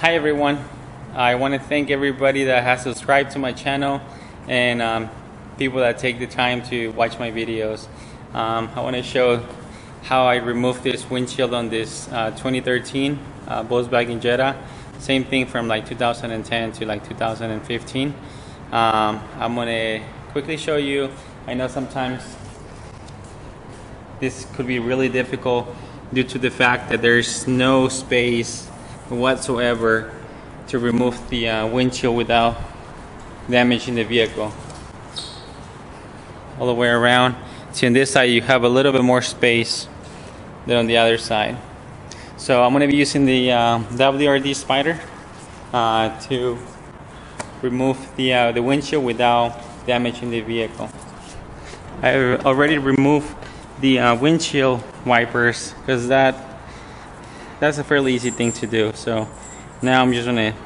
Hi everyone, I want to thank everybody that has subscribed to my channel and people that take the time to watch my videos. I want to show how I removed this windshield on this 2013 Volkswagen Jetta. Same thing from like 2010 to like 2015. I'm going to quickly show you. I know sometimes this could be really difficult due to the fact that there's no space whatsoever to remove the windshield without damaging the vehicle. All the way around. See, on this side you have a little bit more space than on the other side. So I'm going to be using the WRD spider to remove the windshield without damaging the vehicle. I already removed the windshield wipers because that's a fairly easy thing to do. So now I'm just going to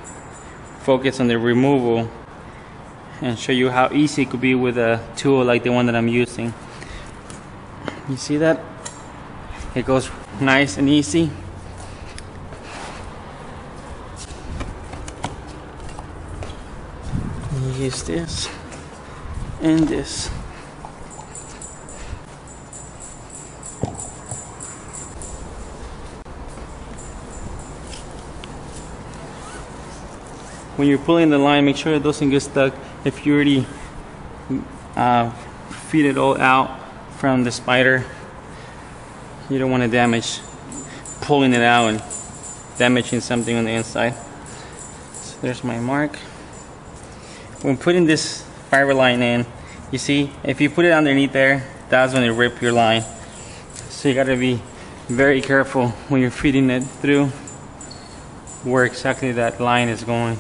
focus on the removal and show you how easy it could be with a tool like the one that I'm using. You see that? It goes nice and easy. Use this and this. When you're pulling the line, make sure it doesn't get stuck. If you already feed it all out from the spider, you don't want to damage pulling it out and damaging something on the inside. So there's my mark. When putting this fiber line in, you see, if you put it underneath there, that's when it rip your line. So you got to be very careful when you're feeding it through where exactly that line is going.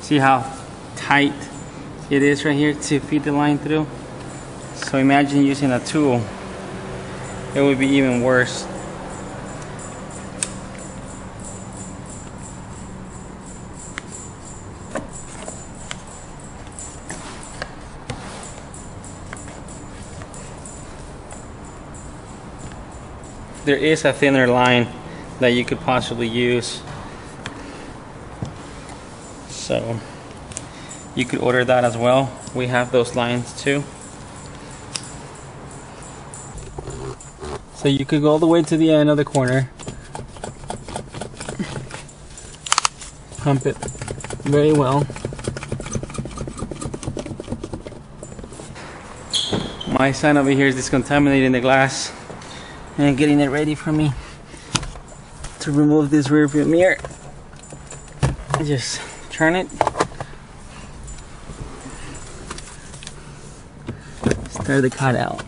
See how tight it is right here to feed the line through? So imagine using a tool. It would be even worse. There is a thinner line that you could possibly use. So you could order that as well. We have those lines too. So you could go all the way to the end of the corner, pump it very well. My son over here is discontaminating the glass and getting it ready for me to remove this rear view mirror. Just turn it, start the cut out.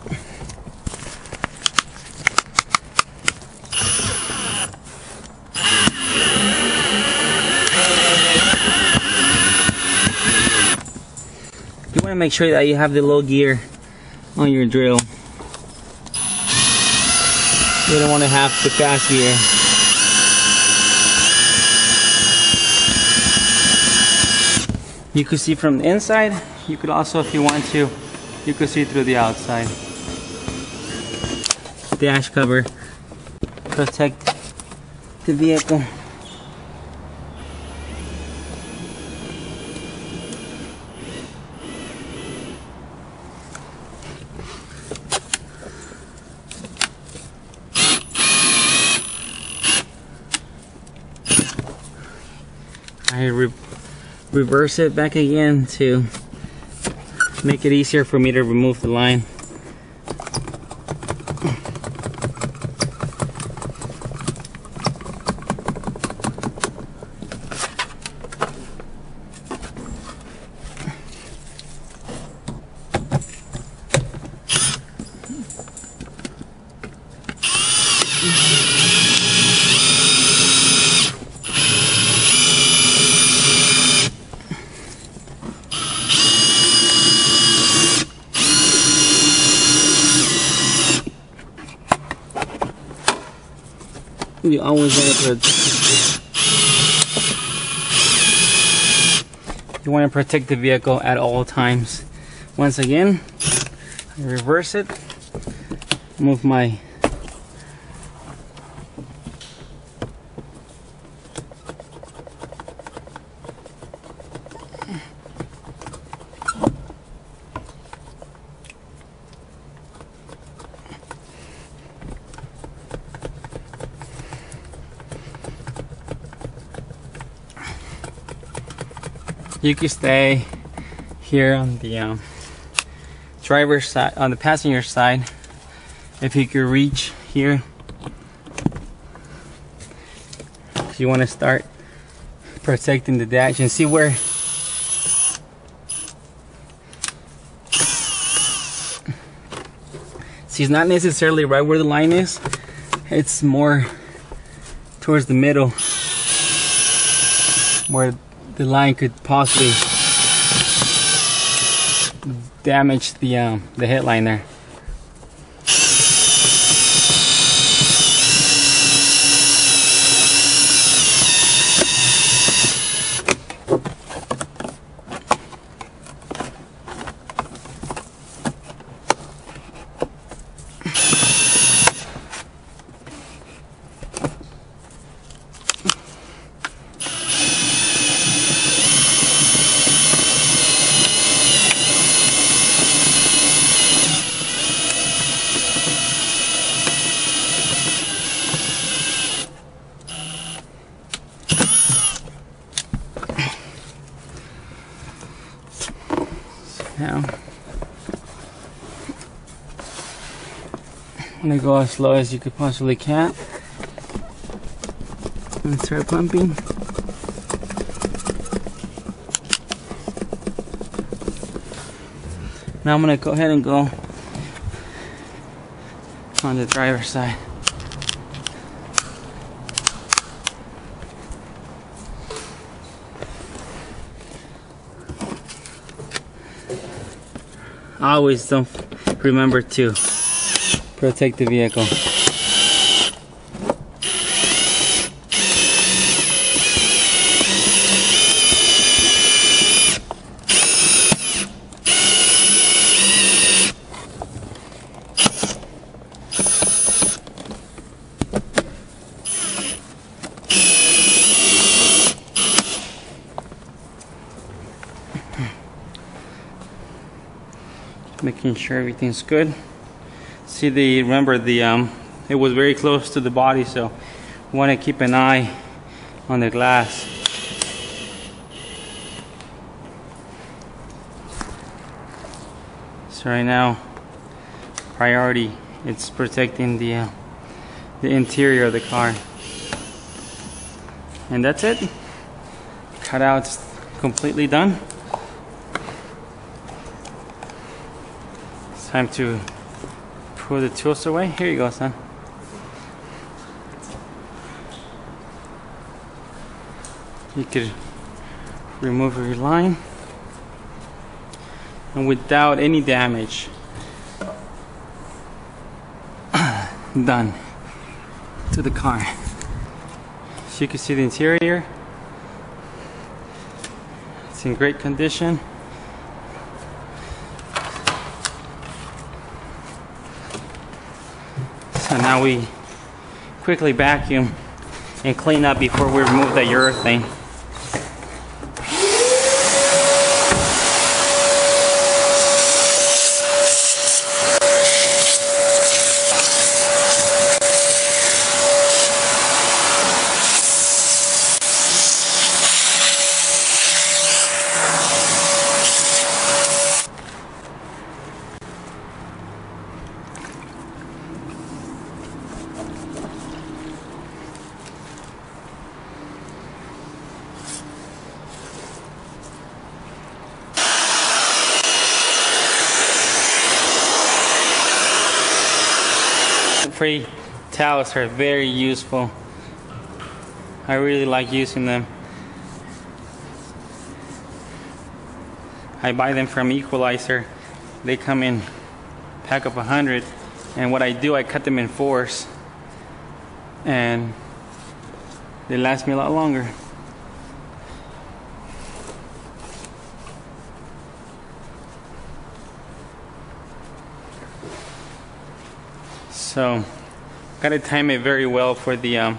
You want to make sure that you have the low gear on your drill. You don't want to have the fast gear. You could see from the inside. You could also, if you want to, you could see through the outside. Dash cover, protect the vehicle. I reverse it back again to make it easier for me to remove the line. You always want to protect the vehicle at all times. Once again, I reverse it, move my you can stay here on the driver's side, on the passenger side. If you could reach here, you want to start protecting the dash and see where see, it's not necessarily right where the line is, it's more towards the middle where the line could possibly damage the headline there. Now, I'm gonna go as slow as you could possibly can and start pumping. Now I'm gonna go ahead and go on the driver's side. Always don't remember to protect the vehicle. Making sure everything's good. See, remember it was very close to the body, so you want to keep an eye on the glass. So right now, priority, it's protecting the interior of the car. And that's it. Cutout's completely done. Time to pull the tools away. Here you go, son. You could remove your line, and without any damage, done to the car. So you can see the interior. It's in great condition. So now we quickly vacuum and clean up before we remove the urethane. towels are very useful. I really like using them. I buy them from Equalizer. They come in pack of 100, and what I do, I cut them in 4s, and they last me a lot longer. So gotta time it very well for the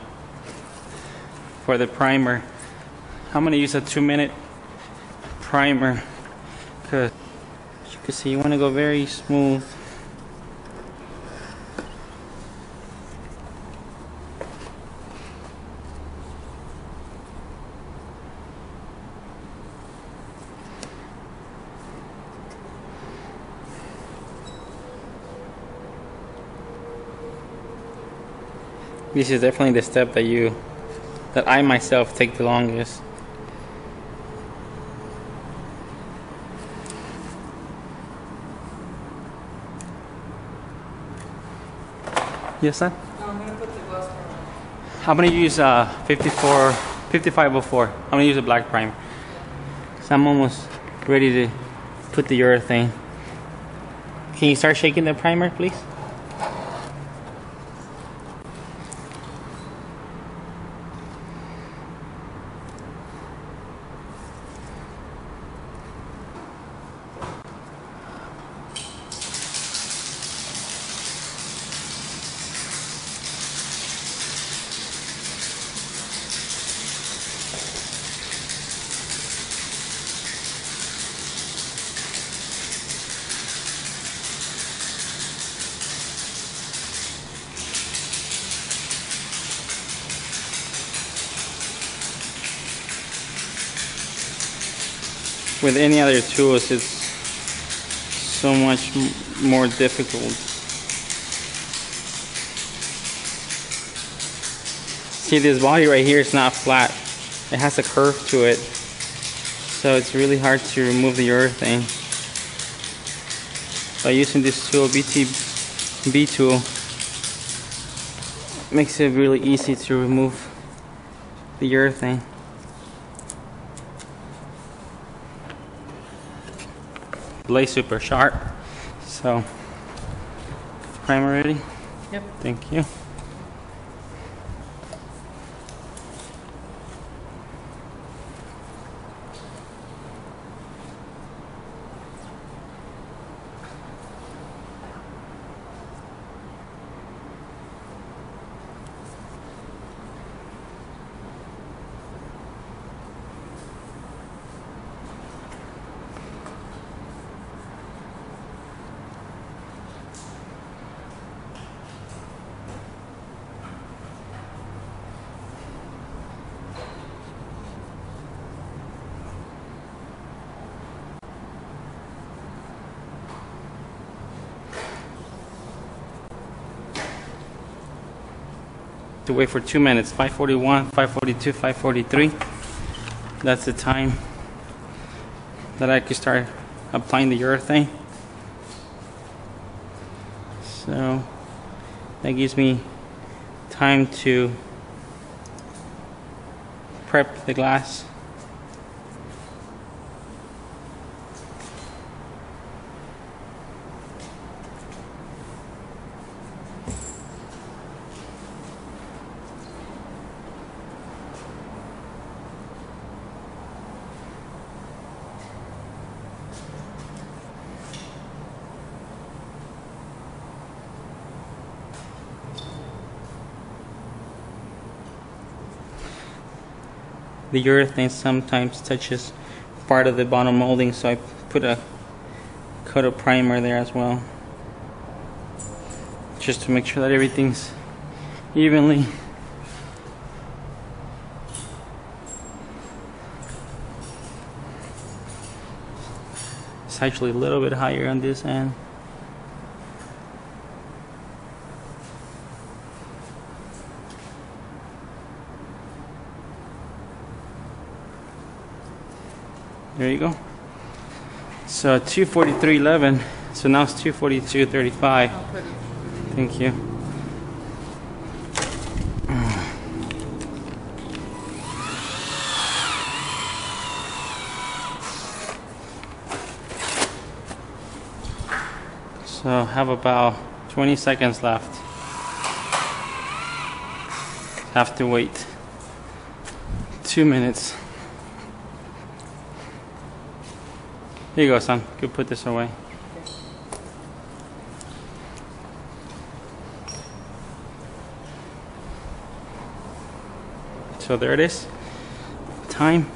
primer. I'm gonna use a 2-minute primer because, as you can see, you want to go very smooth. This is definitely the step that I myself take the longest. Yes, sir? I'm going to put the gloss primer on. I'm going to use 5504. I'm going to use a black primer. So I'm almost ready to put the urethane. Can you start shaking the primer, please? With any other tools, it's so much more difficult. See, this body right here is not flat. It has a curve to it. So it's really hard to remove the urethane. By using this tool, BTB tool, makes it really easy to remove the urethane. Blade super sharp. So, primer ready? Yep. Thank you. To wait for 2 minutes. 541, 542, 543. That's the time that I could start applying the urethane. So that gives me time to prep the glass. The urethane sometimes touches part of the bottom molding, so I put a coat of primer there as well, just to make sure that everything's evenly. It's actually a little bit higher on this end. There you go. So 243.11. So now it's 242.35. I'll put it. Thank you. So I have about 20 seconds left. Have to wait 2 minutes. Here you go, son. You can put this away. So there it is. Time.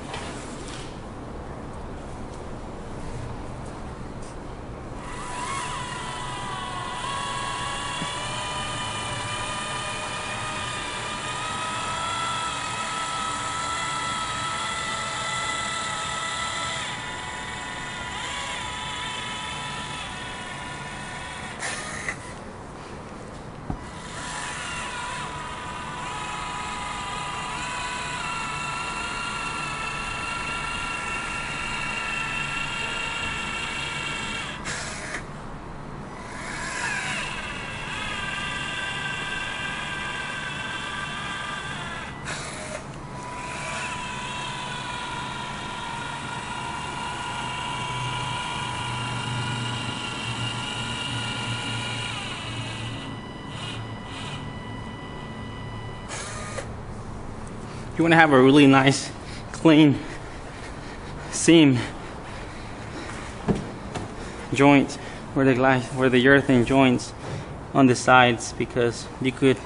You want to have a really nice, clean seam joint where the urethane joins on the sides, because you could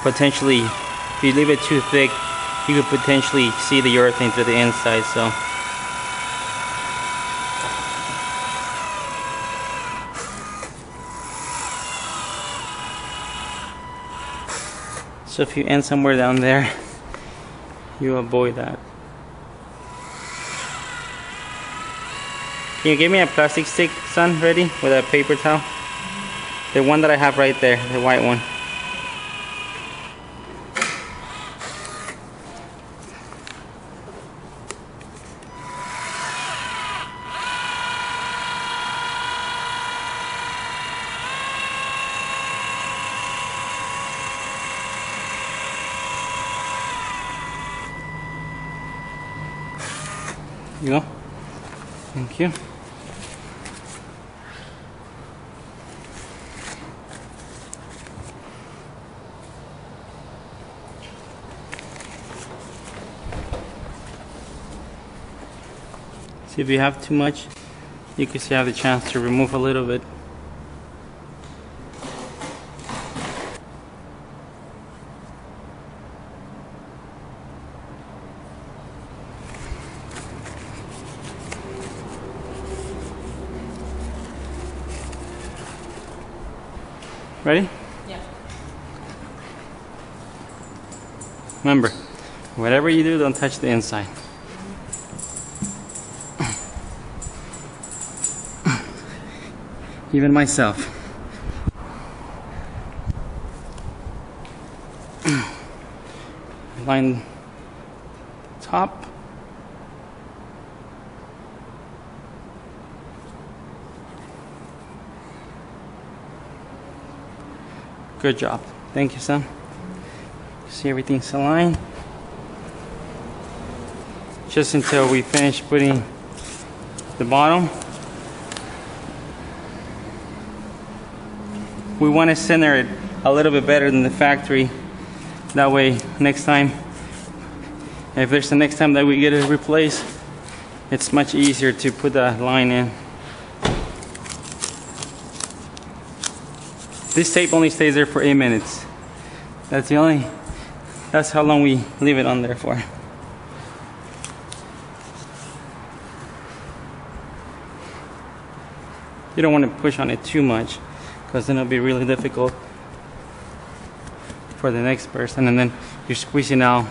potentially, if you leave it too thick, you could potentially see the urethane through the inside. So if you end somewhere down there, you avoid that. Can you give me a plastic stick, son, ready, with a paper towel? The one that I have right there, the white one. You go. Thank you. See, if you have too much, you can see I have the chance to remove a little bit. Ready? Yeah. Remember, whatever you do, don't touch the inside. Even myself. Line top. Good job. Thank you, son. See, everything's aligned. Just until we finish putting the bottom. We want to center it a little bit better than the factory. That way, next time, if there's the next time that we get it replaced, it's much easier to put that line in. This tape only stays there for 8 minutes. That's how long we leave it on there for. You don't want to push on it too much, because then it'll be really difficult for the next person, and then you're squeezing out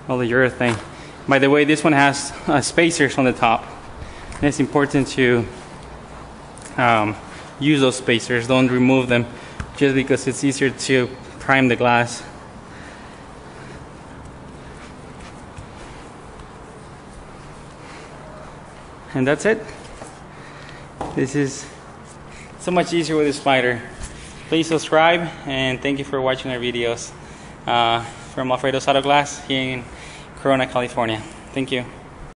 all the urethane. By the way, this one has spacers on the top, and it's important to use those spacers. Don't remove them just because it's easier to prime the glass. And that's it. This is so much easier with a spider. Please subscribe, and thank you for watching our videos from Alfredo's Auto Glass here in Corona, California. Thank you.